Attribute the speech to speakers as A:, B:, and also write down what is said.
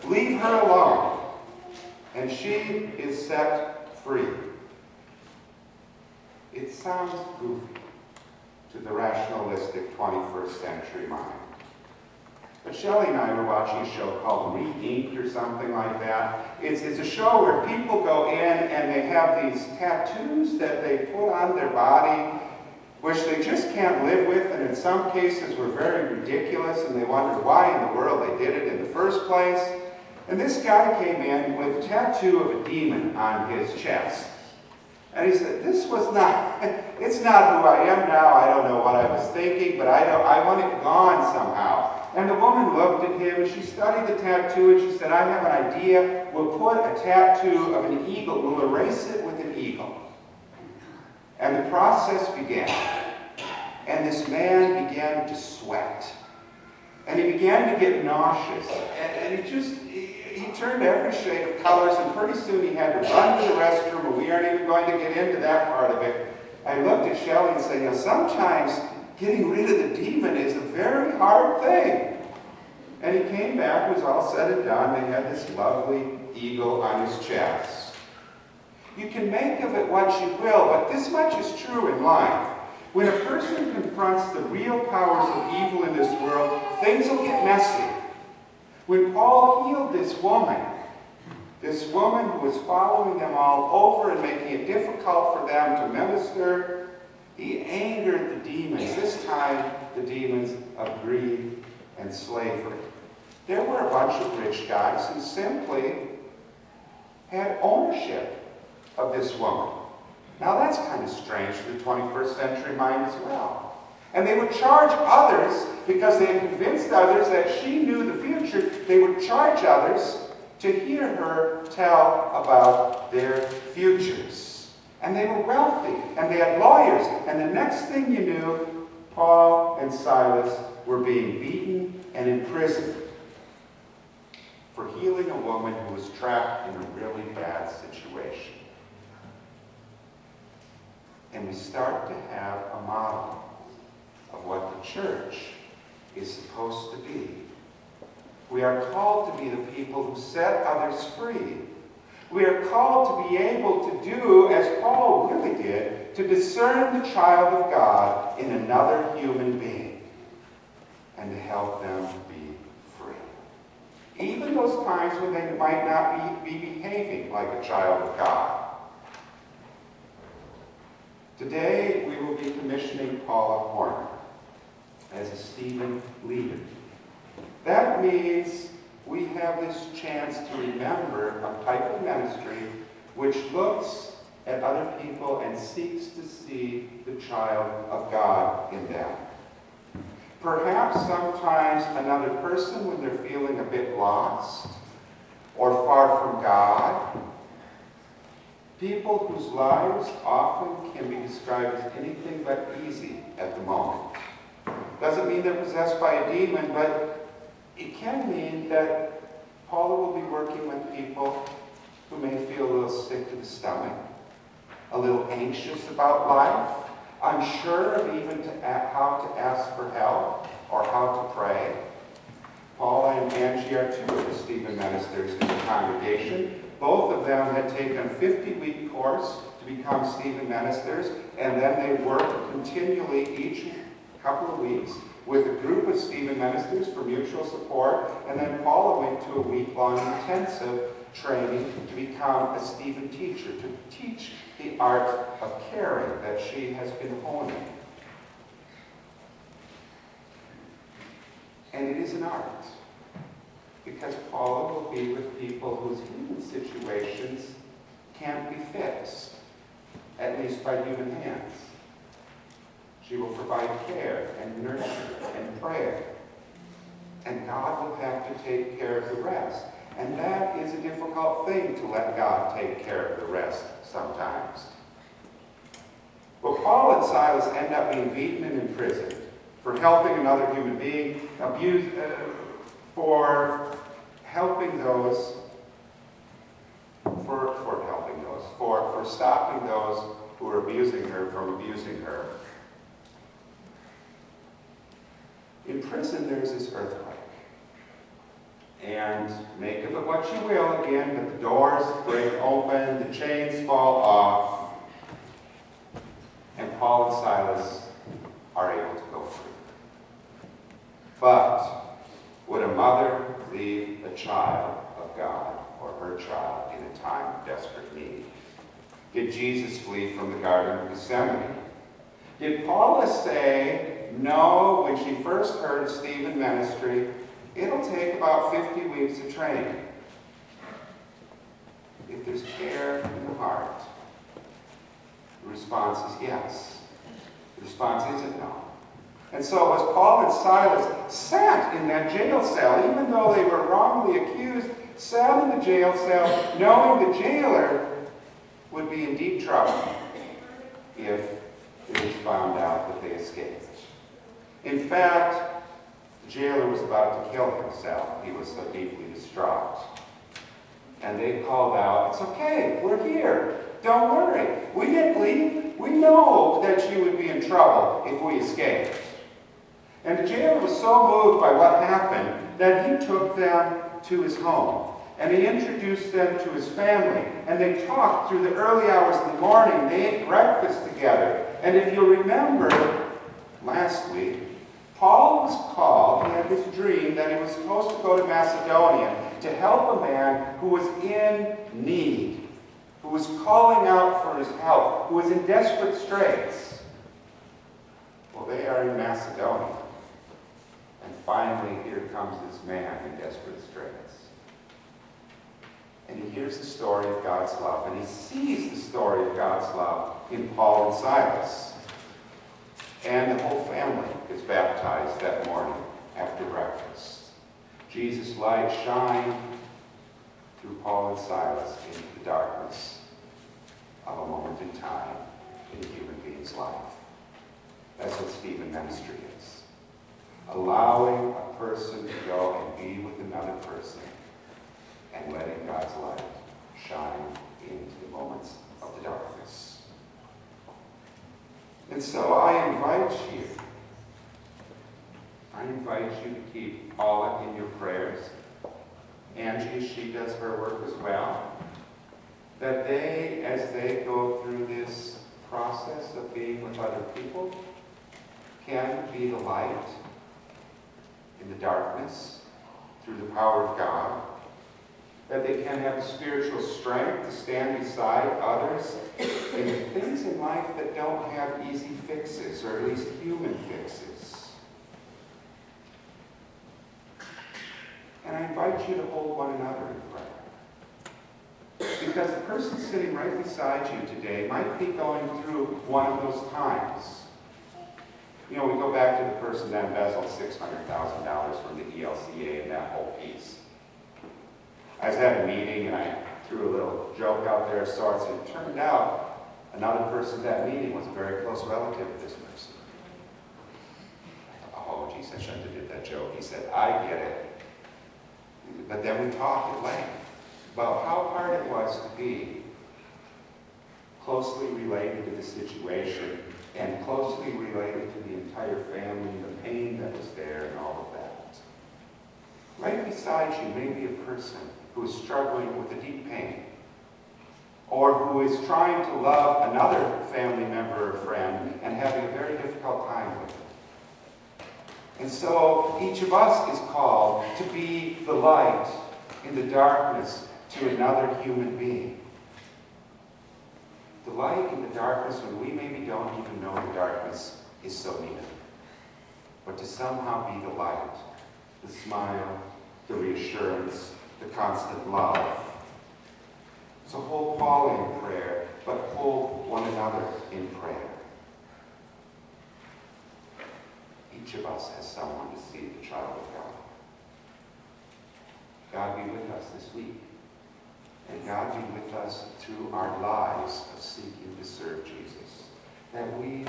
A: Leave her alone, and she is set free. It sounds goofy to the rationalistic 21st century mind. But Shelley and I were watching a show called Re-Inked or something like that. It's a show where people go in and they have these tattoos that they put on their body, which they just can't live with, and in some cases were very ridiculous, and they wondered why in the world they did it in the first place. And this guy came in with a tattoo of a demon on his chest. And he said, it's not who I am now. I don't know what I was thinking, but I want it gone somehow. And the woman looked at him, and she studied the tattoo, and she said, I have an idea. We'll put a tattoo of an eagle. We'll erase it with an eagle. And the process began. And this man began to sweat. And he began to get nauseous. And he turned every shade of colors, and pretty soon he had to run to the restroom, and we aren't even going to get into that part of it. I looked at Shelley and said, sometimes getting rid of the demon is a very hard thing. And he came back, it was all said and done. They had this lovely eagle on his chest. You can make of it what you will, but this much is true in life. When a person confronts the real powers of evil in this world, things will get messy. When Paul healed this woman who was following them all over and making it difficult for them to minister, he angered the demons, this time the demons of greed and slavery. There were a bunch of rich guys who simply had ownership of this woman. Now that's kind of strange to the 21st century mind as well. And they would charge others, because they had convinced others that she knew the future, they would charge others to hear her tell about their futures. And they were wealthy, and they had lawyers, and the next thing you knew, Paul and Silas were being beaten and imprisoned for healing a woman who was trapped in a really bad situation. And we start to have a model of what the church is supposed to be. We are called to be the people who set others free. We are called to be able to do, as Paul really did, to discern the child of God in another human being and to help them be free. Even those times when they might not be behaving like a child of God. Today, we will be commissioning Paula Horner as a Stephen leader. That means we have this chance to remember a type of ministry which looks at other people and seeks to see the child of God in them. Perhaps sometimes another person when they're feeling a bit lost or far from God. People whose lives often can be described as anything but easy at the moment. Doesn't mean they're possessed by a demon, but it can mean that Paula will be working with people who may feel a little sick to the stomach, a little anxious about life, unsure of even how to ask for help or how to pray. Paula and Angie are two of the Stephen ministers in the congregation. Both of them had taken a 50-week course to become Stephen ministers, and then they worked continually each couple of weeks with a group of Stephen ministers for mutual support, and then Paula went to a week-long intensive training to become a Stephen teacher, to teach the art of caring that she has been honing. And it is an art, because Paula will be with people whose human situations can't be fixed, at least by human hands. She will provide care and nurture and prayer. And God will have to take care of the rest. And that is a difficult thing, to let God take care of the rest sometimes. Well, Paul and Silas end up being beaten and imprisoned for helping another human being, for stopping those who are abusing her from abusing her. In prison, there's this earthquake. And And make of it what you will again, but the doors break open, the chains fall off, and Paul and Silas are able to go free. But would a mother leave a child of God, or her child, in a time of desperate need? Did Jesus flee from the Garden of Gethsemane? Did Paula say no when she first heard of Stephen's ministry? It'll take about 50 weeks of training. If there's care in the heart, the response is yes. The response isn't no. And so as Paul and Silas sat in that jail cell, even though they were wrongly accused, sat in the jail cell knowing the jailer would be in deep trouble if it was found out that they escaped. In fact, the jailer was about to kill himself. He was so deeply distraught. And they called out, "It's okay, we're here. Don't worry. We didn't leave. We know that you would be in trouble if we escaped." And the jailer was so moved by what happened that he took them to his home. And he introduced them to his family. And they talked through the early hours of the morning. They ate breakfast together. And if you remember last week, Paul was called, he had this dream that he was supposed to go to Macedonia to help a man who was in need, who was calling out for his help, who was in desperate straits. Well, they are in Macedonia. And finally, here comes this man in desperate straits. And he hears the story of God's love, and he sees the story of God's love in Paul and Silas. And the whole family is baptized that morning after breakfast. Jesus' light shined through Paul and Silas into the darkness of a moment in time in a human being's life. That's what Stephen's ministry is. Allowing a person to go and be with another person and letting God's light shine into the moments of the darkness. And so I invite you to keep Paula in your prayers. Angie, she does her work as well. That they, as they go through this process of being with other people, can be the light in the darkness through the power of God. That they can have the spiritual strength to stand beside others in the things in life that don't have easy fixes, or at least human fixes. And I invite you to hold one another in prayer. Because the person sitting right beside you today might be going through one of those times. You know, we go back to the person that embezzled $600,000 from the ELCA and that whole piece. I was at a meeting and I threw a little joke out there of sorts, and it turned out another person at that meeting was a very close relative of this person. I thought, oh, geez, I shouldn't have did that joke. He said, I get it. But then we talked at length about how hard it was to be closely related to the situation and closely related to the entire family, the pain that was there and all of that. Right beside you may be a person who is struggling with a deep pain, or who is trying to love another family member or friend and having a very difficult time with it. And so each of us is called to be the light in the darkness to another human being. The light in the darkness when we maybe don't even know the darkness is so needed. But to somehow be the light, the smile, the reassurance, the constant love. So hold Paula in prayer, but hold one another in prayer. Each of us has someone to see the child of God. God be with us this week. And God be with us through our lives of seeking to serve Jesus. That we